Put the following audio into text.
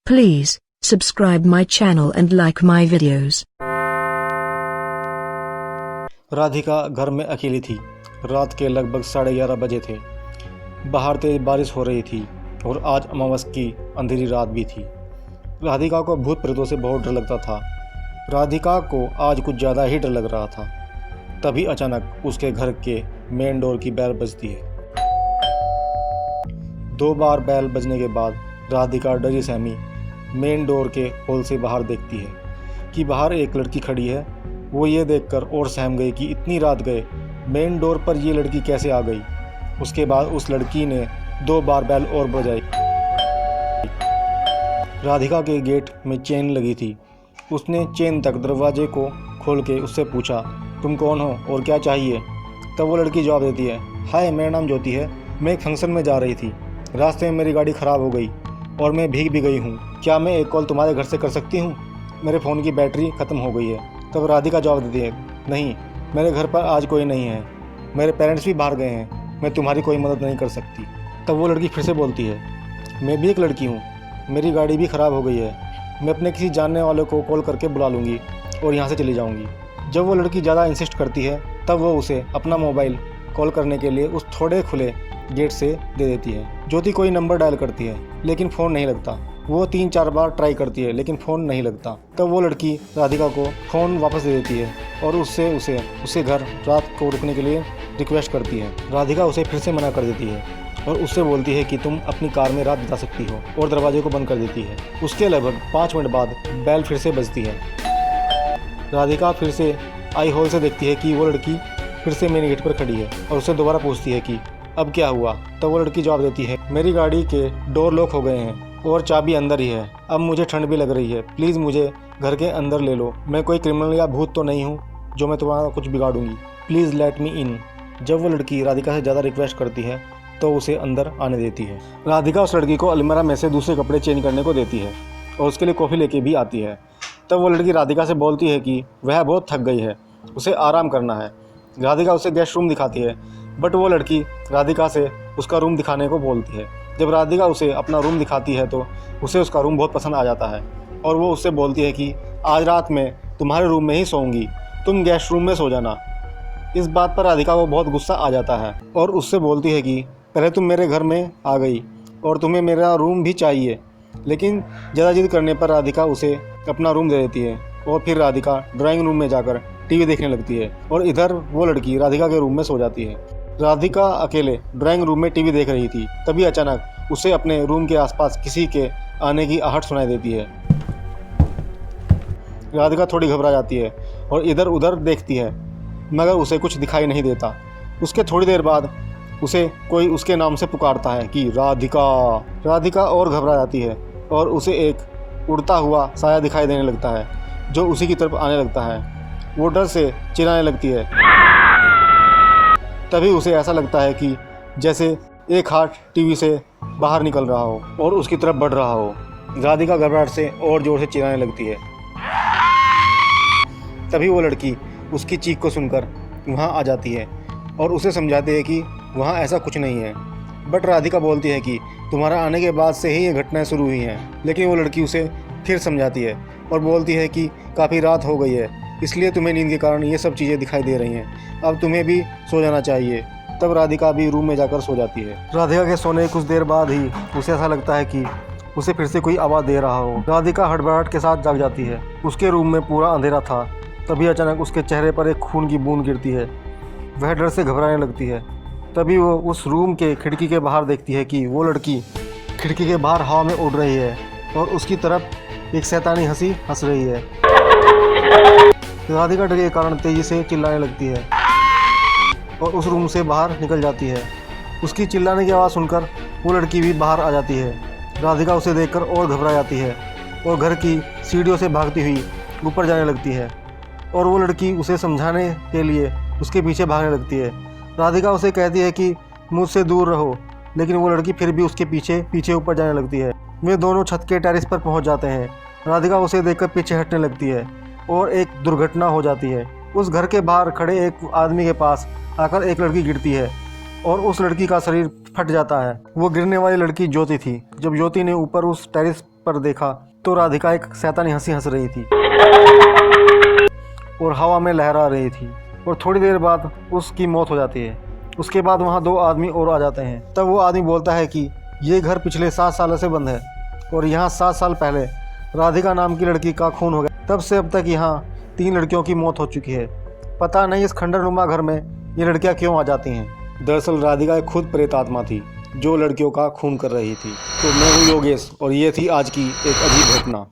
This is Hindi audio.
Please subscribe my channel and like my videos. Radhika घर में अकेली थी। रात के लगभग 11:30 बजे थे। बाहर तेज बारिश हो रही थी और आज अमावस की अंधेरी रात भी थी। राधिका को भूत प्रेतों से बहुत डर लगता था। राधिका को आज कुछ ज़्यादा ही डर लग रहा था। तभी अचानक उसके घर के मेन डोर की बेल बजती है। 2 बार बेल बजने के बाद राधिका डरी सहमी मेन डोर के होल से बाहर देखती है कि बाहर एक लड़की खड़ी है। वो ये देखकर और सहम गई कि इतनी रात गए मेन डोर पर ये लड़की कैसे आ गई। उसके बाद उस लड़की ने 2 बार बेल और बजाई। राधिका के गेट में चेन लगी थी। उसने चेन तक दरवाजे को खोल के उससे पूछा, तुम कौन हो और क्या चाहिए? तब वो लड़की जवाब देती है, हाय मेरा नाम ज्योति है। मैं एक फंक्शन में जा रही थी। रास्ते में मेरी गाड़ी ख़राब हो गई और मैं भीग भी गई हूँ। क्या मैं एक कॉल तुम्हारे घर से कर सकती हूँ? मेरे फ़ोन की बैटरी ख़त्म हो गई है। तब राधिका जवाब देती है, नहीं, मेरे घर पर आज कोई नहीं है। मेरे पेरेंट्स भी बाहर गए हैं। मैं तुम्हारी कोई मदद नहीं कर सकती। तब वो लड़की फिर से बोलती है, मैं भी एक लड़की हूँ। मेरी गाड़ी भी ख़राब हो गई है। मैं अपने किसी जानने वाले को कॉल करके बुला लूँगी और यहाँ से चली जाऊँगी। जब वो लड़की ज़्यादा इंसिस्ट करती है तब वो उसे अपना मोबाइल कॉल करने के लिए उस थोड़े खुले गेट से दे देती है। ज्योति कोई नंबर डायल करती है लेकिन फ़ोन नहीं लगता। वो 3-4 बार ट्राई करती है लेकिन फ़ोन नहीं लगता। तब वो लड़की राधिका को फ़ोन वापस दे देती है और उससे घर रात को रुकने के लिए रिक्वेस्ट करती है। राधिका उसे फिर से मना कर देती है और उससे बोलती है कि तुम अपनी कार में रात बिता सकती हो और दरवाजे को बंद कर देती है। उसके लगभग 5 मिनट बाद बेल फिर से बजती है। राधिका फिर से आई होल से देखती है कि वो लड़की फिर से मेन गेट पर खड़ी है और उससे दोबारा पूछती है कि अब क्या हुआ? तब वो लड़की जवाब देती है, मेरी गाड़ी के डोर लॉक हो गए हैं और चाबी अंदर ही है। अब मुझे ठंड भी लग रही है। प्लीज़ मुझे घर के अंदर ले लो। मैं कोई क्रिमिनल या भूत तो नहीं हूँ जो मैं तुम्हारा कुछ बिगाड़ूंगी। प्लीज़ लेट मी इन। जब वो लड़की राधिका से ज़्यादा रिक्वेस्ट करती है तो उसे अंदर आने देती है। राधिका उस लड़की को अलमीरा में से दूसरे कपड़े चेंज करने को देती है और उसके लिए कॉफ़ी लेके भी आती है। तब वो लड़की राधिका से बोलती है कि वह बहुत थक गई है, उसे आराम करना है। राधिका उसे गेस्ट रूम दिखाती है बट वो लड़की राधिका से उसका रूम दिखाने को बोलती है। जब राधिका उसे अपना रूम दिखाती है तो उसे उसका रूम बहुत पसंद आ जाता है और वो उससे बोलती है कि आज रात मैं तुम्हारे रूम में ही सोऊंगी, तुम गेस्ट रूम में सो जाना। इस बात पर राधिका को बहुत गुस्सा आ जाता है और उससे बोलती है कि पहले तुम मेरे घर में आ गई और तुम्हें मेरा रूम भी चाहिए। लेकिन ज़्यादा जिद करने पर राधिका उसे अपना रूम दे देती है और फिर राधिका ड्राइंग रूम में जाकर टीवी देखने लगती है और इधर वो लड़की राधिका के रूम में सो जाती है। राधिका अकेले ड्राइंग रूम में टीवी देख रही थी। तभी अचानक उसे अपने रूम के आसपास किसी के आने की आहट सुनाई देती है। राधिका थोड़ी घबरा जाती है और इधर उधर देखती है मगर उसे कुछ दिखाई नहीं देता। उसके थोड़ी देर बाद उसे कोई उसके नाम से पुकारता है कि राधिका। राधिका और घबरा जाती है और उसे एक उड़ता हुआ साया दिखाई देने लगता है जो उसी की तरफ आने लगता है। वो डर से चिल्लाने लगती है। तभी उसे ऐसा लगता है कि जैसे एक हाथ टीवी से बाहर निकल रहा हो और उसकी तरफ बढ़ रहा हो। राधिका घबराहट से और जोर से चिल्लाने लगती है। तभी वो लड़की उसकी चीख को सुनकर वहाँ आ जाती है और उसे समझाती है कि वहाँ ऐसा कुछ नहीं है। बट राधिका बोलती है कि तुम्हारा आने के बाद से ही ये घटनाएं शुरू हुई हैं। लेकिन वो लड़की उसे फिर समझाती है और बोलती है कि काफ़ी रात हो गई है, इसलिए तुम्हें नींद के कारण ये सब चीज़ें दिखाई दे रही हैं। अब तुम्हें भी सो जाना चाहिए। तब राधिका भी रूम में जाकर सो जाती है। राधिका के सोने कुछ देर बाद ही उसे ऐसा लगता है कि उसे फिर से कोई आवाज़ दे रहा हो। राधिका हड़बड़ाहट के साथ जाग जाती है। उसके रूम में पूरा अंधेरा था। तभी अचानक उसके चेहरे पर एक खून की बूंद गिरती है। वह डर से घबराने लगती है। तभी वो उस रूम के खिड़की के बाहर देखती है कि वो लड़की खिड़की के बाहर हवा में उड़ रही है और उसकी तरफ एक शैतानी हंसी हंस रही है। राधिका डर के कारण तेजी से चिल्लाने लगती है और उस रूम से बाहर निकल जाती है। उसकी चिल्लाने की आवाज़ सुनकर वो लड़की भी बाहर आ जाती है। राधिका उसे देखकर और घबरा जाती है और घर की सीढ़ियों से भागती हुई ऊपर जाने लगती है और वो लड़की उसे समझाने के लिए उसके पीछे भागने लगती है। राधिका उसे कहती है कि मुझसे दूर रहो, लेकिन वो लड़की फिर भी उसके पीछे ऊपर जाने लगती है। वे दोनों छत के टेरेस पर पहुंच जाते हैं। राधिका उसे देखकर पीछे हटने लगती है और एक दुर्घटना हो जाती है। उस घर के बाहर खड़े एक आदमी के पास आकर एक लड़की गिरती है और उस लड़की का शरीर फट जाता है। वो गिरने वाली लड़की ज्योति थी। जब ज्योति ने ऊपर उस टेरेस पर देखा तो राधिका एक शैतानी हंसी हंस रही थी और हवा में लहरा रही थी, और थोड़ी देर बाद उसकी मौत हो जाती है। उसके बाद वहाँ 2 आदमी और आ जाते हैं। तब वो आदमी बोलता है कि ये घर पिछले 7 सालों से बंद है और यहाँ 7 साल पहले राधिका नाम की लड़की का खून हो गया। तब से अब तक यहाँ 3 लड़कियों की मौत हो चुकी है। पता नहीं इस खंडरनुमा घर में ये लड़कियाँ क्यों आ जाती हैं। दरअसल राधिका एक खुद प्रेत आत्मा थी जो लड़कियों का खून कर रही थी। तो मैं हूँ योगेश और ये थी आज की एक अजीब घटना।